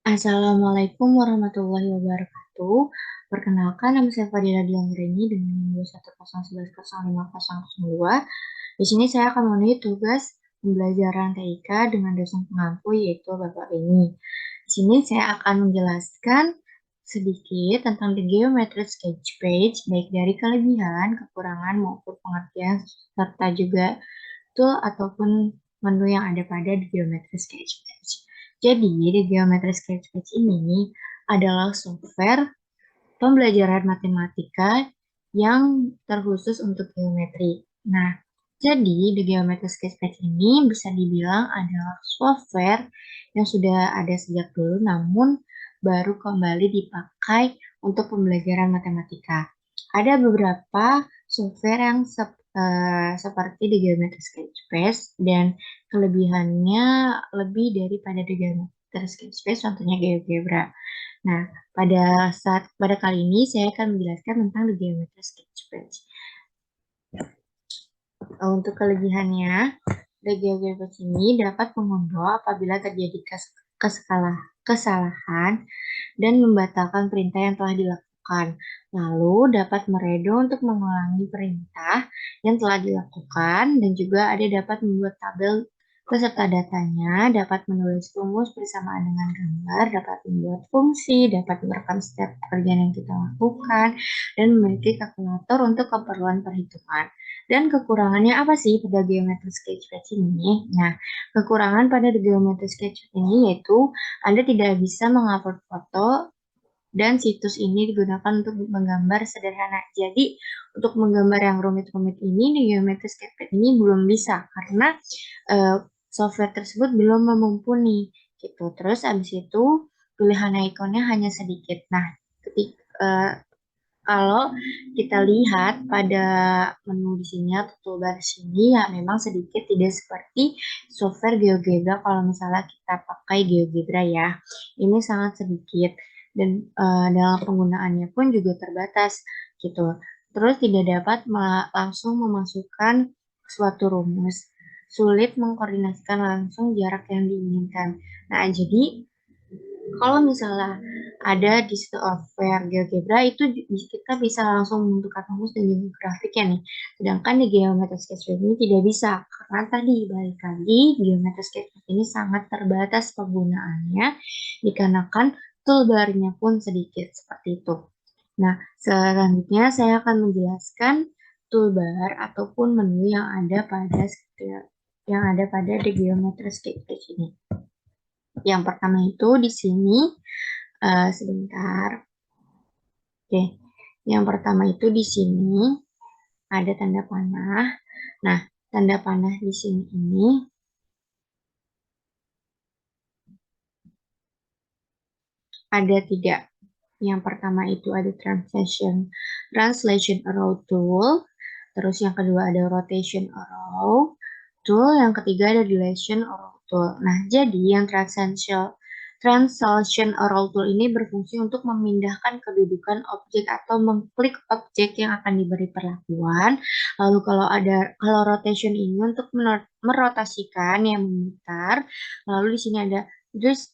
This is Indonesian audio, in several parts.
Assalamualaikum warahmatullahi wabarakatuh. Perkenalkan, nama saya Fadila Dianggrini dengan nomor 101110502. Di sini saya akan memenuhi tugas pembelajaran TIK dengan dosen pengampu yaitu Bapak Beni. Di sini saya akan menjelaskan sedikit tentang the geometry sketch page, baik dari kelebihan, kekurangan maupun pengertian serta juga tool ataupun menu yang ada pada the geometry sketch page. Jadi, the geometry sketch page ini adalah software pembelajaran matematika yang terkhusus untuk geometri. Nah, jadi the geometry sketch page ini bisa dibilang adalah software yang sudah ada sejak dulu namun baru kembali dipakai untuk pembelajaran matematika. Ada beberapa software yang seperti the geometry sketch page dan kelebihannya lebih daripada the geometry sketch page, contohnya GeoGebra. Nah, pada kali ini saya akan menjelaskan tentang the geometry sketch page. Untuk kelebihannya, the geometry page ini dapat mengunduh apabila terjadi kesalahan dan membatalkan perintah yang telah dilakukan. Lalu dapat meredo untuk mengulangi perintah yang telah dilakukan dan juga ada dapat membuat tabel beserta datanya, dapat menulis rumus bersamaan dengan gambar, dapat membuat fungsi, dapat merekam setiap pekerjaan yang kita lakukan, dan memiliki kalkulator untuk keperluan perhitungan. Dan kekurangannya apa sih pada geometry sketchpad ini? Nah, kekurangan pada geometry sketchpad ini yaitu Anda tidak bisa mengupload foto dan situs ini digunakan untuk menggambar sederhana. Jadi, untuk menggambar yang rumit-rumit ini di geometry sketchpad ini belum bisa karena software tersebut belum mumpuni gitu. Terus habis itu pilihan ikonnya hanya sedikit. Nah, kalau kita lihat pada menu di sini atau toolbar di sini ya memang sedikit tidak seperti software GeoGebra kalau misalnya kita pakai GeoGebra ya. Ini sangat sedikit dan dalam penggunaannya pun juga terbatas gitu. Terus tidak dapat langsung memasukkan suatu rumus. Sulit mengkoordinasikan langsung jarak yang diinginkan. Nah, jadi kalau misalnya ada di software GeoGebra itu kita bisa langsung menentukan rumus dan juga grafiknya nih. Sedangkan di Geometry Sketchpad ini tidak bisa karena tadi balik lagi Geometry Sketchpad ini sangat terbatas penggunaannya dikarenakan toolbar-nya pun sedikit seperti itu. Nah, selanjutnya saya akan menjelaskan toolbar ataupun menu yang ada pada the Geometry Sketchpad ini. Yang pertama itu di sini sebentar. Oke, yang pertama itu di sini ada tanda panah. Nah, tanda panah di sini ini ada tiga. Yang pertama itu ada translation arrow tool. Terus yang kedua ada rotation arrow tool. Yang ketiga ada dilation arrow tool. Nah, jadi yang translation arrow tool ini berfungsi untuk memindahkan kedudukan objek atau mengklik objek yang akan diberi perlakuan. Lalu kalau rotation ini untuk merotasikan yang memutar. Lalu di sini ada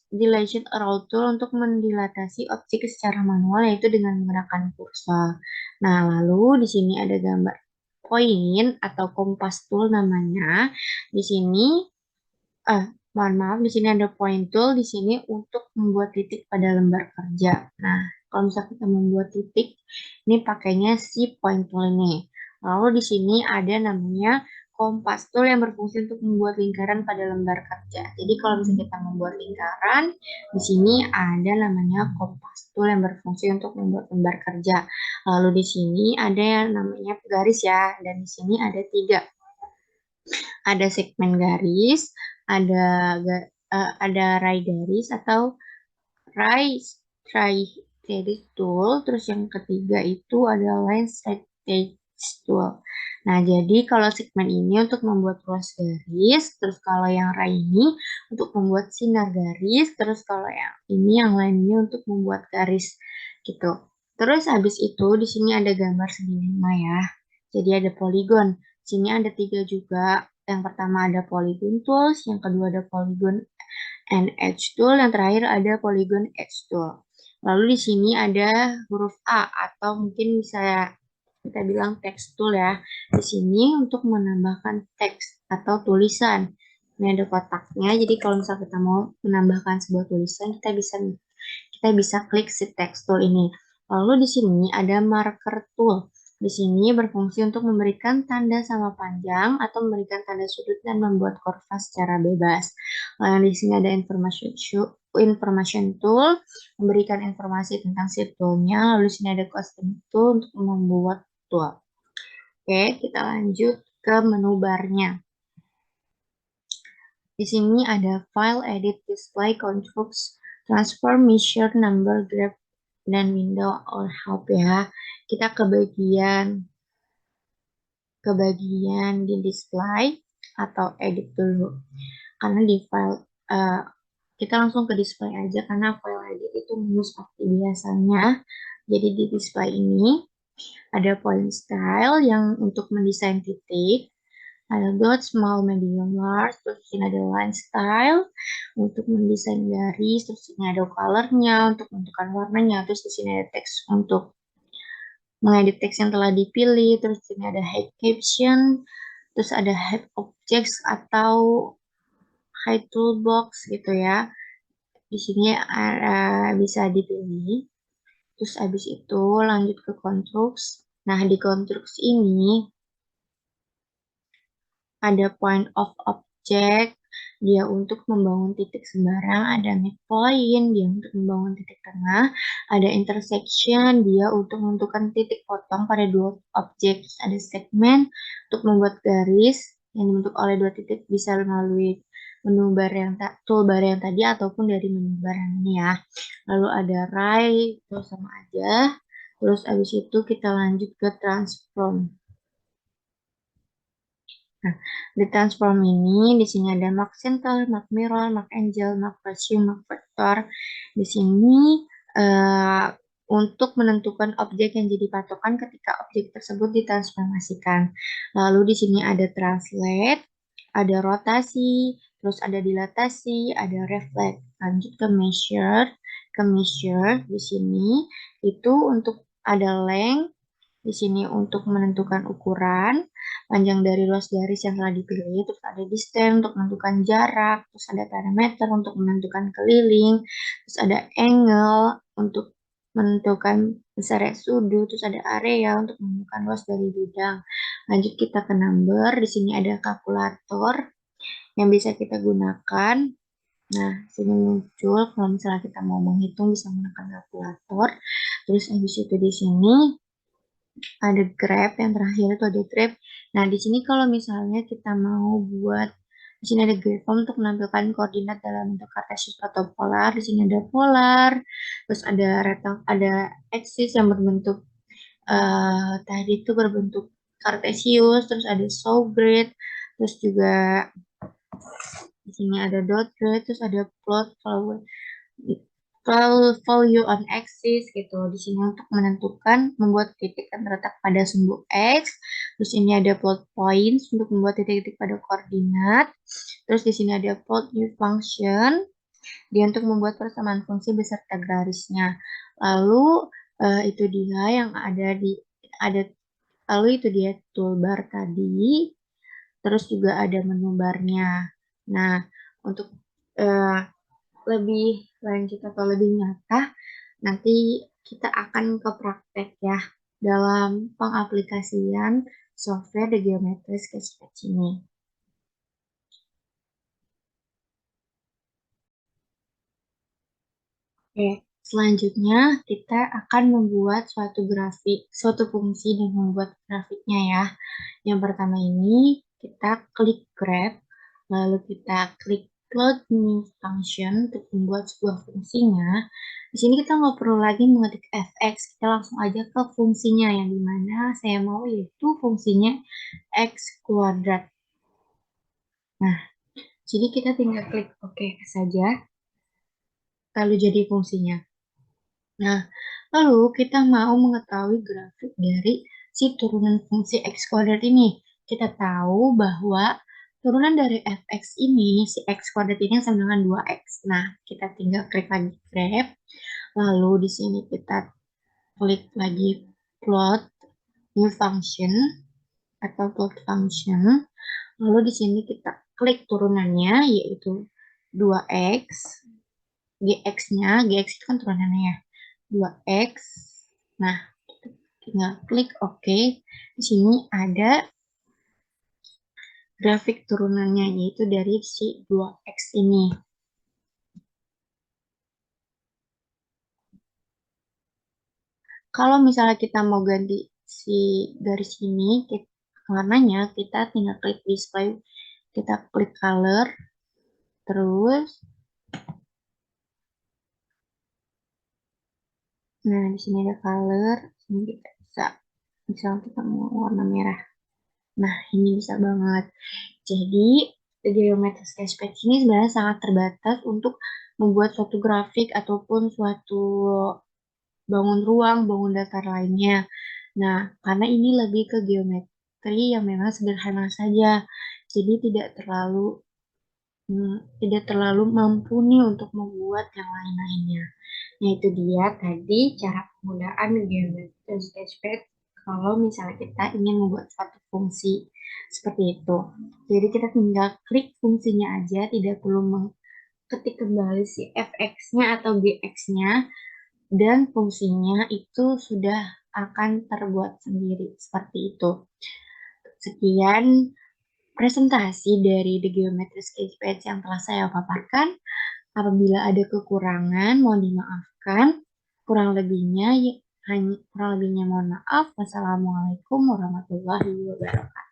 dilation arrow tool untuk mendilatasi objek secara manual yaitu dengan menggunakan kursor. Nah, lalu di sini ada gambar point atau kompas tool namanya. Di sini mohon maaf, di sini ada point tool di sini untuk membuat titik pada lembar kerja. Nah, kalau misalnya kita membuat titik, ini pakainya si point tool ini. Lalu di sini ada namanya kompas tool yang berfungsi untuk membuat lingkaran pada lembar kerja. Jadi kalau misalnya kita membuat lingkaran, di sini ada namanya kompas tool yang berfungsi untuk membuat lembar kerja. Lalu di sini ada yang namanya garis ya, dan di sini ada tiga. Ada segmen garis, ada ada ray garis atau ray garis tool, terus yang ketiga itu ada line stage tool. Nah, jadi kalau segmen ini untuk membuat ruas garis, terus kalau yang ray ini untuk membuat sinar garis, terus kalau yang ini yang lainnya untuk membuat garis gitu. Terus habis itu di sini ada gambar segi lima ya. Jadi ada poligon. Di sini ada tiga juga. Yang pertama ada polygon tools, yang kedua ada polygon and edge tool, yang terakhir ada polygon edge tool. Lalu di sini ada huruf A atau mungkin bisa kita bilang text tool ya. Di sini untuk menambahkan teks atau tulisan. Ini ada kotaknya. Jadi kalau misalnya kita mau menambahkan sebuah tulisan, kita bisa klik si text tool ini. Lalu di sini ada marker tool. Di sini berfungsi untuk memberikan tanda sama panjang atau memberikan tanda sudut dan membuat kurva secara bebas. Lalu di sini ada information tool, memberikan informasi tentang si toolnya. Lalu di sini ada custom tool untuk membuat tool. Oke, kita lanjut ke menu barnya. Di sini ada file, edit, display, controls, transform, measure, number, graph, dan window or help ya. Kita ke bagian di display atau edit dulu. Karena di file kita langsung ke display aja karena file edit itu menu seperti biasanya. Jadi di display ini ada point style yang untuk mendesain titik, ada dot, small, medium, large, terus ini ada line style untuk mendesain garis, terus ini ada colornya untuk menentukan warnanya, terus di sini ada teks untuk mengedit teks yang telah dipilih, terus di sini ada hide caption, terus ada hide objects atau hide toolbox gitu ya. Di sini bisa dipilih. Terus habis itu lanjut ke constructs. Nah, di constructs ini ada point of object, dia untuk membangun titik sembarang, ada midpoint, dia untuk membangun titik tengah, ada intersection, dia untuk menentukan titik potong pada dua objek, ada segment untuk membuat garis yang dibentuk oleh dua titik bisa melalui menu bar toolbar yang tadi ataupun dari menu bar yang ini ya. Lalu ada right, terus sama aja. Terus abis itu kita lanjut ke transform. Nah, di transform ini di sini ada mark center, mark mirror, mark angel, mark ratio, mark vector. Di sini untuk menentukan objek yang jadi patokan ketika objek tersebut ditransformasikan. Lalu di sini ada translate, ada rotasi, terus ada dilatasi, ada reflect. Lanjut ke measure. Ke measure di sini itu untuk ada length, di sini untuk menentukan ukuran, panjang dari luas garis yang telah dipilih, terus ada distance untuk menentukan jarak, terus ada parameter untuk menentukan keliling, terus ada angle untuk menentukan besarnya sudut, terus ada area untuk menentukan luas dari bidang. Lanjut kita ke number, di sini ada kalkulator yang bisa kita gunakan. Nah, sini muncul kalau misalnya kita mau menghitung bisa menggunakan kalkulator. Terus habis itu di sini ada grab, yang terakhir itu ada grab. Nah, di sini kalau misalnya kita mau buat, di sini ada graph untuk menampilkan koordinat dalam bentuk kartesius atau polar. Di sini ada polar, terus ada ada axis yang berbentuk tadi itu berbentuk kartesius, terus ada saw grid, terus juga di sini ada dot grid, terus ada plot value on axis gitu. Di sini untuk menentukan membuat titik yang terletak pada sumbu X. Terus ini ada plot points untuk membuat titik-titik pada koordinat. Terus di sini ada plot new function dia untuk membuat persamaan fungsi beserta garisnya. Lalu itu dia yang ada lalu itu dia toolbar tadi. Terus juga ada menu barnya. Nah, untuk uh, lebih lanjut atau lebih nyata, nanti kita akan ke praktek ya dalam pengaplikasian software The Geometry Sketch ini. Oke, selanjutnya kita akan membuat suatu fungsi dan membuat grafiknya ya. Yang pertama ini kita klik grab, lalu kita klik load new function untuk membuat sebuah fungsinya. Di sini kita nggak perlu lagi mengetik fx, kita langsung aja ke fungsinya yang dimana saya mau yaitu fungsinya x kuadrat. Nah, jadi kita tinggal klik OK saja, lalu jadi fungsinya. Nah, lalu kita mau mengetahui grafik dari si turunan fungsi x kuadrat ini. Kita tahu bahwa Turunan dari fx ini, si x kuadrat ini sama dengan 2x. Nah, kita tinggal klik lagi grab. Lalu di sini kita klik lagi plot new function atau plot function. Lalu di sini kita klik turunannya, yaitu 2x. Gx-nya itu kan turunannya ya. 2x. Nah, kita tinggal klik OK. Di sini ada grafik turunannya, yaitu dari si 2x ini. Kalau misalnya kita mau ganti si garis ini, warnanya, kita tinggal klik display, kita klik color, terus, nah di sini ada color, sini kita bisa, misalnya kita mau warna merah. Nah, ini bisa banget. Jadi, geometri sketchpad ini sebenarnya sangat terbatas untuk membuat suatu grafik ataupun suatu bangun ruang, bangun datar lainnya. Nah, karena ini lebih ke geometri yang memang sederhana saja. Jadi tidak terlalu mumpuni untuk membuat yang lain-lainnya. Nah, itu dia tadi cara penggunaan geometri sketchpad kalau misalnya kita ingin membuat suatu fungsi seperti itu. Jadi kita tinggal klik fungsinya aja, tidak perlu ketik kembali si fx-nya atau gx-nya, dan fungsinya itu sudah akan terbuat sendiri seperti itu. Sekian presentasi dari The Geometry Sketchpad yang telah saya paparkan. Apabila ada kekurangan, mohon dimaafkan. Kurang lebihnya mohon maaf. Wassalamualaikum warahmatullahi wabarakatuh.